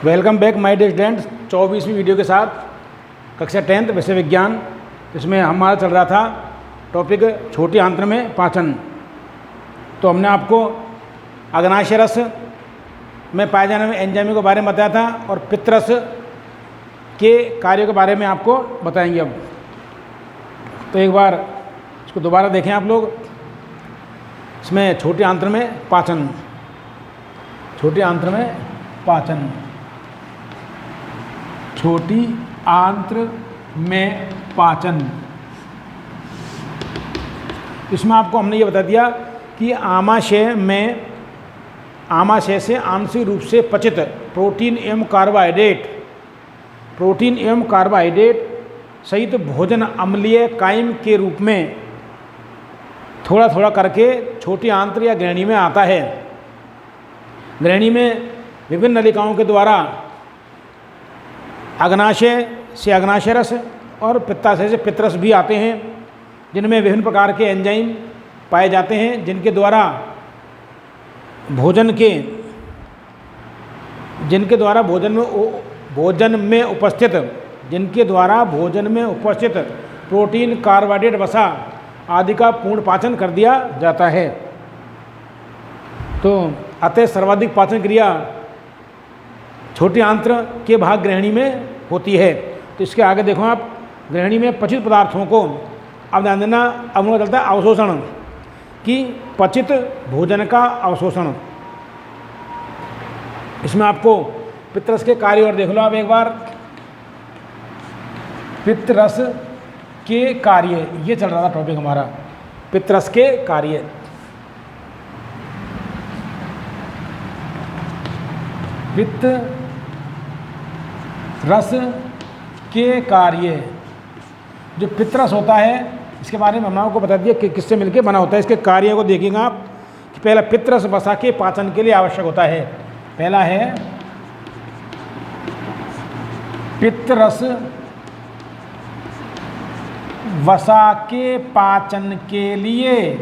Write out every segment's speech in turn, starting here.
Welcome back my dear students. 24वीं video के साथ कक्षा 10th विषय विज्ञान। इसमें हमारा चल रहा था टॉपिक छोटी आंत्र में पाचन। तो हमने आपको अग्नाशय रस में पाए जाने वाले एंजाइमों के बारे में बताया था और पित्तरस के कार्यों के बारे में आपको बताएंगे। अब तो एक बार इसको दोबारा देखें आप लोग। इसमें छोटी आंत्र में पाचन, छोटी आंत्र में पाचन, छोटी आंत्र में पाचन। इसमें आपको हमने ये बता दिया कि आमाशय से आंशिक रूप से पचित प्रोटीन एवं कार्बोहाइड्रेट सहित भोजन अम्लीय कायम के रूप में थोड़ा थोड़ा करके छोटी आंत्र या ग्रहणी में आता है। ग्रहणी में विभिन्न नलिकाओं के द्वारा अग्नाशय से अग्नाशय रस और पित्ताशय से पित्तरस भी आते हैं, जिनमें विभिन्न प्रकार के एंजाइम पाए जाते हैं, जिनके द्वारा भोजन में उपस्थित प्रोटीन, कार्बोहाइड्रेट, वसा आदि का पूर्ण पाचन कर दिया जाता है। तो अतः सर्वाधिक पाचन क्रिया छोटी आंत्र के भाग ग्रहणी में होती है। तो इसके आगे देखो आप, ग्रहणी में पचित पदार्थों को अब ध्यान देना। अब उनका चलता है अवशोषण कि पचित भोजन का अवशोषण। इसमें आपको पित्तरस के कार्य और देख लो आप एक बार। पित्तरस के कार्य, ये चल रहा था टॉपिक हमारा, पित्तरस के कार्य। पित्तरस के कार्य, जो पित्तरस होता है इसके बारे में हमने आपको बता दिया कि किससे मिलके बना होता है। इसके कार्य को देखिएगा आप कि पहला, पित्तरस वसा के पाचन के लिए आवश्यक होता है। पहला है पित्तरस वसा के पाचन के लिए,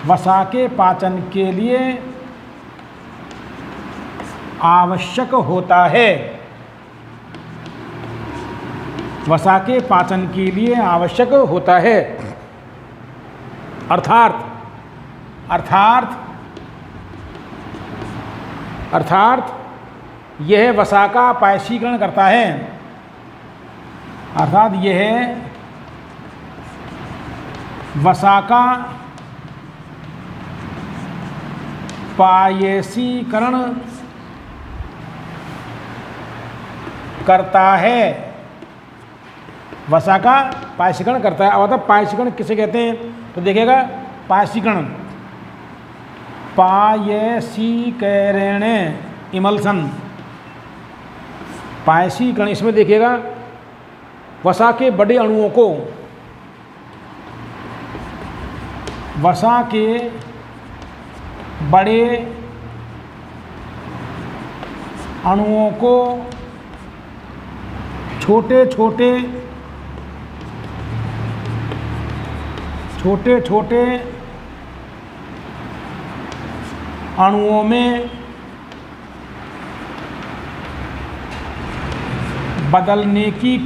वसा के पाचन के लिए आवश्यक होता है। वसा के पाचन के लिए आवश्यक होता है। अर्थात यह वसा का पायसीकरण करता है। अर्थात यह वसा का पायसीकरण करता है। वसा का पायसीकरण करता है। अब पायसीकरण किसे कहते हैं तो देखिएगा, पायसीकरण, पायसीकरण इमल्सन, पायसीकरण। इसमें देखिएगा वसा के बड़े अणुओं को, वसा के बड़े अणुओं को छोटे छोटे अणुओं में बदलने की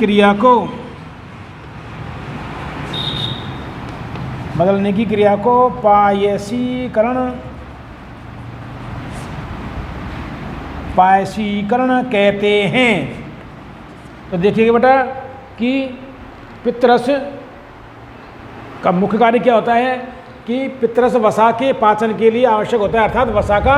क्रिया को पायसीकरण कहते हैं। तो देखिएगा बेटा कि पित्तरस का मुख्य कार्य क्या होता है कि पित्तरस वसा के पाचन के लिए आवश्यक होता है। अर्थात वसा का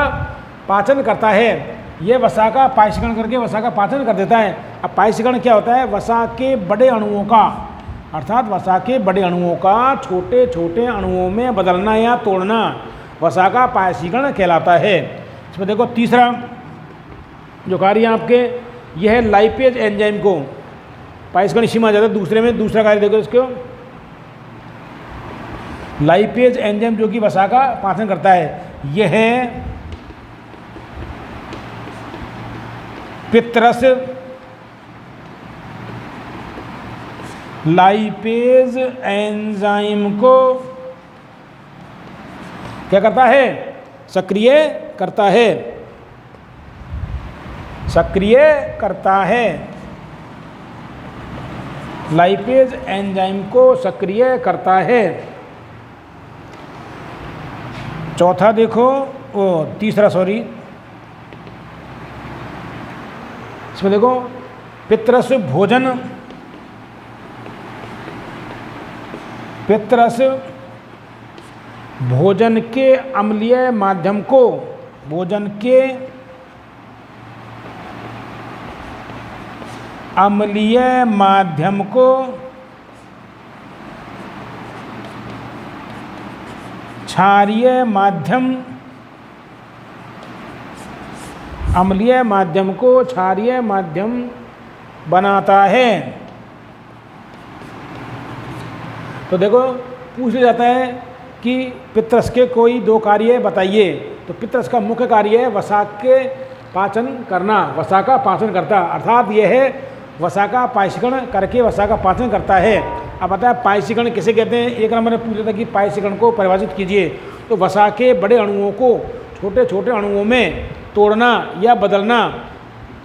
पाचन करता है। ये वसा का पायसीकरण करके वसा का पाचन कर देता है। अब पायसीकरण क्या होता है? वसा के बड़े अणुओं का, अर्थात वसा के बड़े अणुओं का छोटे छोटे अणुओं में बदलना या तोड़ना वसा का पायसीकरण कहलाता है। इसमें देखो तीसरा जो कार्य आपके, यह है लाइपेज एंजाइम को पायसीकरण इसी में आ जाता है। दूसरे में दूसरा कार्य देखो इसको, लाइपेज एंजाइम जो कि वसा का पाचन करता है। यह है पित्तरस लाइपेज एंजाइम को क्या करता है? सक्रिय करता है। सक्रिय करता है, लाइपेज एंजाइम को सक्रिय करता है। चौथा देखो, तीसरा सॉरी, इसमें देखो पितरस भोजन के अम्लीय माध्यम को क्षारीय माध्यम बनाता है। तो देखो पूछ लिया जाता है कि पितरस के कोई दो कार्य बताइए। तो पितरस का मुख्य कार्य है वसा के पाचन करना, वसा का पाचन करता, अर्थात यह है वसा का पायसीकरण करके वसा का पाचन करता है। अब बताया पायसीकरण किसे कहते हैं। एक नंबर ने पूछा था कि पायसीकरण को परिभाषित कीजिए। तो वसा के बड़े अणुओं को छोटे छोटे अणुओं में तोड़ना या बदलना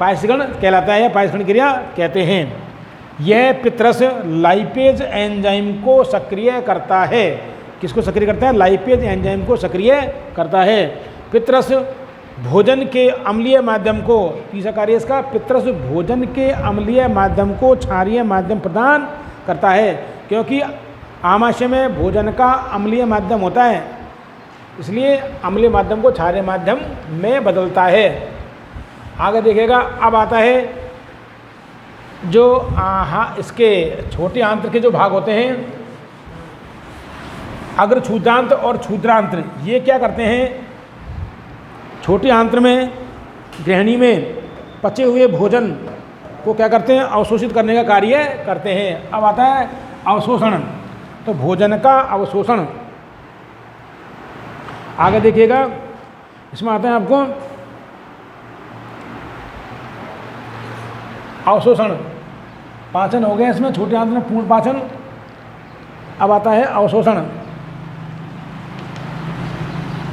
पायसीकरण कहलाता है, या पायसीकरण क्रिया कहते हैं। यह पितरस लाइपेज एंजाइम को सक्रिय करता है। किसको सक्रिय करता है? लाइपेज एंजाइम को सक्रिय करता है। पितरस भोजन के अम्लीय माध्यम को, तीसरा कार्य इसका, पितरस भोजन के अम्लीय माध्यम को क्षारीय माध्यम प्रदान करता है, क्योंकि आमाशय में भोजन का अम्लीय माध्यम होता है, इसलिए अम्लीय माध्यम को क्षारीय माध्यम में बदलता है। आगे देखिएगा, अब आता है जो इसके छोटे आंत्र के जो भाग होते हैं, अग्र क्षुद्रांत्र और क्षुद्रांत्र, ये क्या करते हैं? छोटे आंत्र में गृहिणी में पचे हुए भोजन को क्या करते हैं? अवशोषित करने का कार्य करते हैं। अब आता है अवशोषण। तो भोजन का अवशोषण, आगे देखिएगा, इसमें आता है आपको अवशोषण। पाचन हो गया इसमें, छोटे आंत्र में पूर्ण पाचन। अब आता है अवशोषण,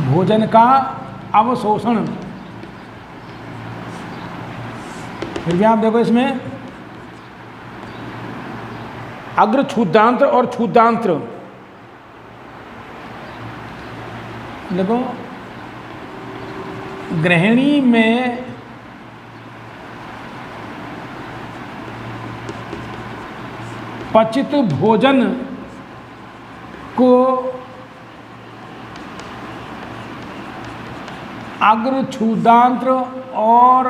भोजन का अवशोषण। फिर भी आप देखो इसमें अग्र क्षुद्रांत्र और क्षुद्रांत्र, देखो गृहिणी में पचित भोजन को अग्र क्षुद्रांत्र और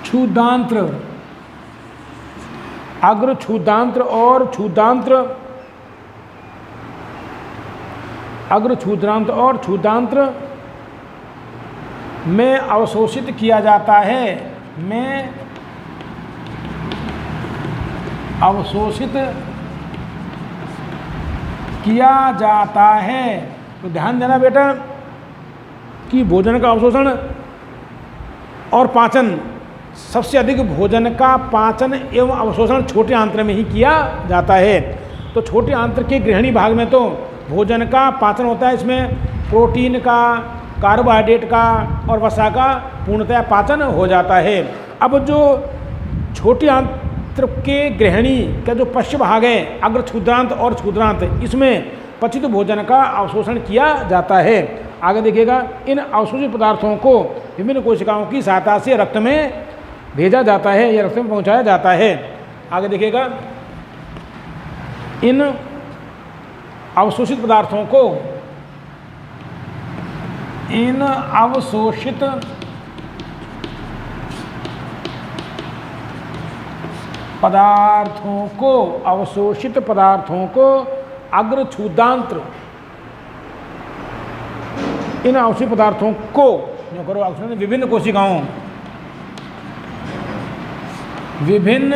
क्षुद्रांत्र, अग्र क्षुद्रांत्र और क्षुद्रांत्र, अग्र क्षुद्रांत्र और क्षुद्रांत्र में अवशोषित किया जाता है, में अवशोषित किया जाता है। तो ध्यान देना बेटा कि भोजन का अवशोषण और पाचन, सबसे अधिक भोजन का पाचन एवं अवशोषण छोटे आंत्र में ही किया जाता है। तो छोटे आंत्र के गृहिणी भाग में तो भोजन का पाचन होता है, इसमें प्रोटीन का, कार्बोहाइड्रेट का और वसा का पूर्णतः पाचन हो जाता है। अब जो छोटे आंत्र के गृहिणी का जो पश्च भाग है, अग्र क्षुद्रांत और क्षुद्रांत, इसमें पचित भोजन का अवशोषण किया जाता है। आगे देखिएगा, इन अवशोषित पदार्थों को विभिन्न कोशिकाओं की सहायता से रक्त में भेजा जाता है या रक्त में पहुंचाया जाता है। आगे देखिएगा, इन अवशोषित पदार्थों को, इन अवशोषित पदार्थों को अग्र क्षुद्रांत्र, इन अवशोषित पदार्थों को जो करो विभिन्न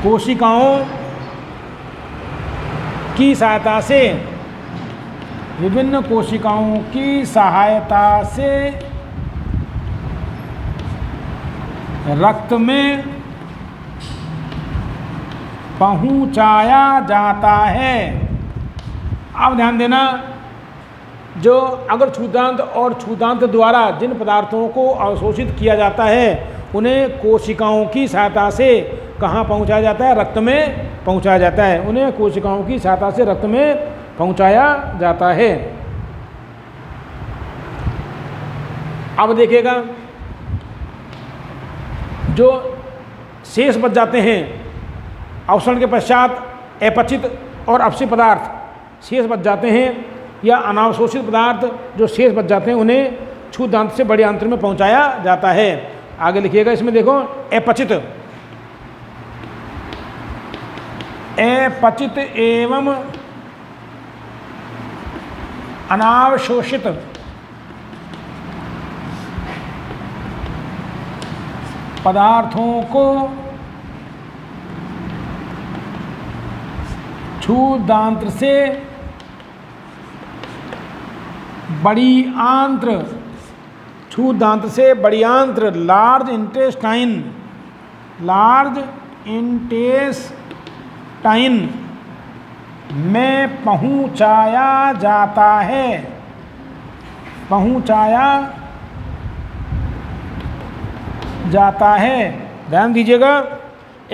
कोशिकाओं की सहायता से, विभिन्न कोशिकाओं की सहायता से रक्त में पहुंचाया जाता है। अब ध्यान देना, जो अगर छूतांत और छूतांत द्वारा जिन पदार्थों को अवशोषित किया जाता है उन्हें कोशिकाओं की सहायता से कहाँ पहुँचाया जाता है? रक्त में पहुँचाया जाता है। उन्हें कोशिकाओं की सहायता से रक्त में पहुँचाया जाता है। अब देखिएगा, जो शेष बच जाते हैं अवशोषण के पश्चात, अपचित और अपशिष्ट पदार्थ शेष बच जाते हैं या अनावशोषित पदार्थ जो शेष बच जाते हैं उन्हें छूतांत से बड़े आंत्र में पहुंचाया जाता है। आगे लिखिएगा, इसमें देखो, अपचित एवं अनावशोषित पदार्थों को छूतांत्र से बड़ी आंत्र, छूतांत्र से बड़ी आंत्र लार्ज इंटेस्टाइन में पहुंचाया जाता है। ध्यान दीजिएगा,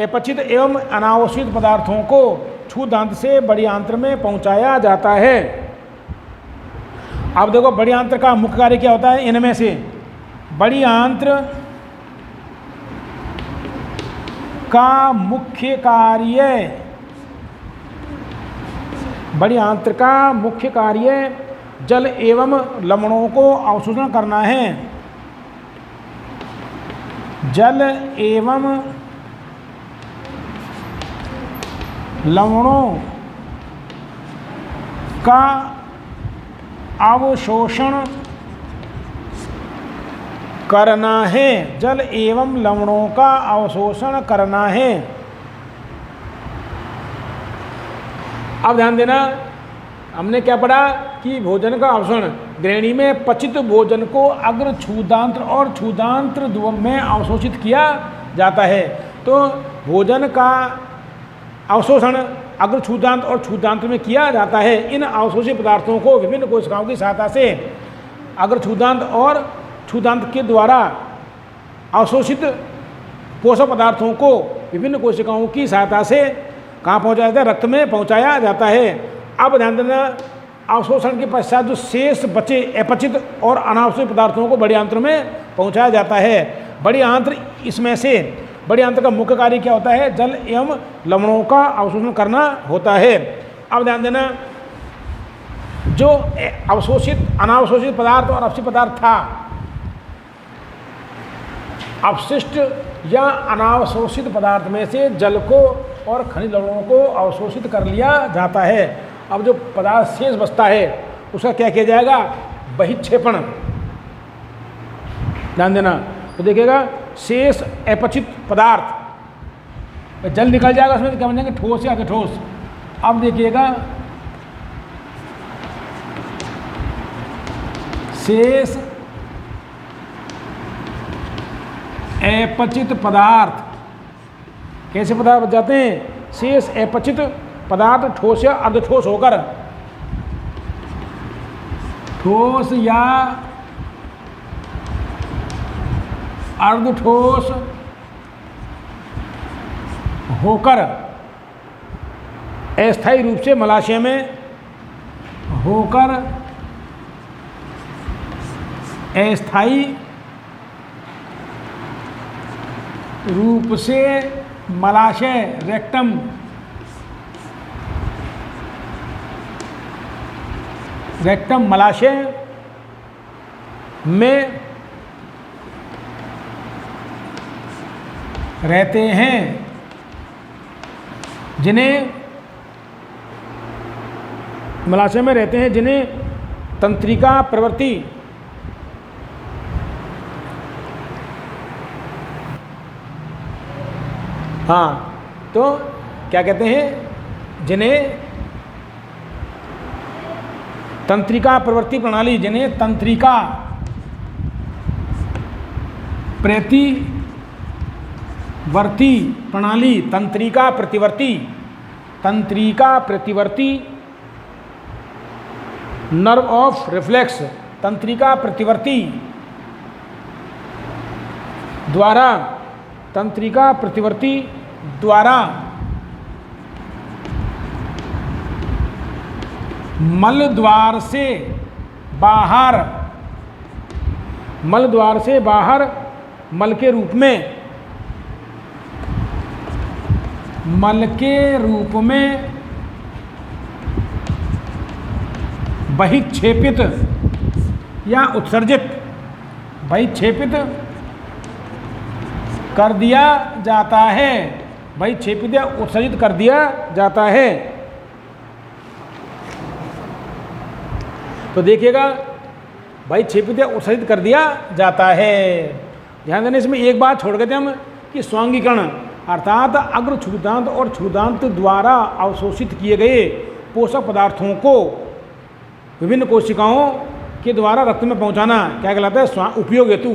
अपचित एवं अनावशोषित पदार्थों को छूतांत से बड़ी आंत्र में पहुंचाया जाता है। अब देखो, बड़ी आंत्र का मुख्य कार्य क्या होता है? इनमें से बड़ी आंत्र का मुख्य कार्य जल एवं लवणों को अवशोषण करना है। जल एवं लवणों का अवशोषण करना है। जल एवं लवणों का अवशोषण करना है। अब ध्यान देना, हमने क्या पढ़ा कि भोजन का अवशोषण, ग्रहणी में पचित भोजन को अग्र छूतांत्र और छूतांत्र में अवशोषित किया जाता है। तो भोजन का अवशोषण अग्र छूतांत और छूतांत्र में किया जाता है। इन अवशोषित पदार्थों को विभिन्न कोशिकाओं की सहायता से अग्र छूतांत और छूतांत के द्वारा अवशोषित पोषक पदार्थों को विभिन्न कोशिकाओं की सहायता से कहाँ पहुँचाया जाता है? रक्त में पहुँचाया जाता है। अब ध्यान देना, अवशोषण के पश्चात जो शेष बचे अपचित और अनावश्यक पदार्थों को बड़ी आंत्र में पहुँचाया जाता है। बड़ी आंत्र, इसमें से बड़ी आंत्र का मुख्य कार्य क्या होता है? जल एवं लवणों का अवशोषण करना होता है। अब ध्यान देना, जो अवशोषित, अनावशोषित पदार्थ और अपशिष्ट पदार्थ था, अपशिष्ट या अनावशोषित पदार्थ में से जल को और खनिज लवणों को अवशोषित कर लिया जाता है। अब जो पदार्थ शेष बचता है उसका क्या किया जाएगा? बहिक्षेपण। ध्यान देना, तो देखिएगा, शेष अपचित पदार्थ, जल निकल जाएगा उसमें, तो क्या बन जाएंगे? ठोस या ठोस। अब देखिएगा, शेष अपचित पदार्थ, कैसे पदार्थ बच जाते हैं? शेष अपचित पदार्थ ठोस या अर्धठोस होकर, ठोस या अर्धठोस होकर अस्थायी रूप से मलाशय में होकर अस्थायी रूप से मलाशय, रेक्टम मलाशय में रहते हैं, जिन्हें मलाशय में रहते हैं जिन्हें तंत्रिका प्रवृत्ति तो क्या कहते हैं? जिन्हें तंत्रिका प्रवृत्ति प्रणाली, जिन्हें तंत्रिका प्रतिवर्ती प्रणाली, तंत्रिका प्रतिवर्ती नर्व ऑफ रिफ्लेक्स, तंत्रिका प्रतिवर्ती द्वारा, तंत्रिका प्रतिवर्ती द्वारा मल द्वार से बाहर, मल द्वार से बाहर मल के रूप में, मल के रूप में बहिक्षेपित या उत्सर्जित, बहिक्षेपित कर दिया जाता है, बहिक्षेपित या उत्सर्जित कर दिया जाता है। तो देखिएगा, बहिक्षेपित या उत्सर्जित कर दिया जाता है। ध्यान देने, इसमें एक बात छोड़ गए थे हम कि स्वांगीकरण अर्थात अग्र क्षुद्रांत और क्षुद्रांत द्वारा अवशोषित किए गए पोषक पदार्थों को विभिन्न कोशिकाओं के द्वारा रक्त में पहुंचाना क्या कहलाता है? उपयोग हेतु,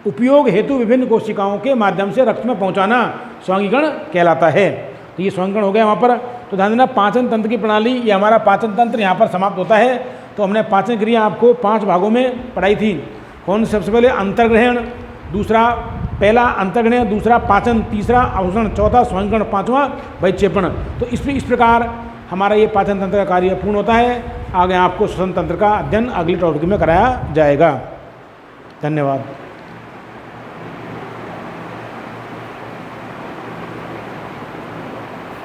उपयोग हेतु विभिन्न कोशिकाओं के माध्यम से रक्त में पहुंचाना स्वांगीकरण कहलाता है। तो ये स्वांगीकरण हो गया वहाँ पर। तो ध्यान देना, पाचन तंत्र की प्रणाली, ये हमारा पाचन तंत्र यहाँ पर समाप्त होता है। तो हमने पाचन क्रिया आपको 5 भागों में पढ़ाई थी। कौन? सबसे पहले अंतर्ग्रहण, दूसरा पहला अंतर्ग्रहण, दूसरा पाचन, तीसरा अवशोषण, चौथा स्वांगीकरण, पांचवा बहिक्षेपण। तो इस प्रकार हमारा ये पाचन तंत्र का कार्य पूर्ण होता है। आगे आपको श्वसन तंत्र का अध्ययन अगले टॉपिक में कराया जाएगा। धन्यवाद।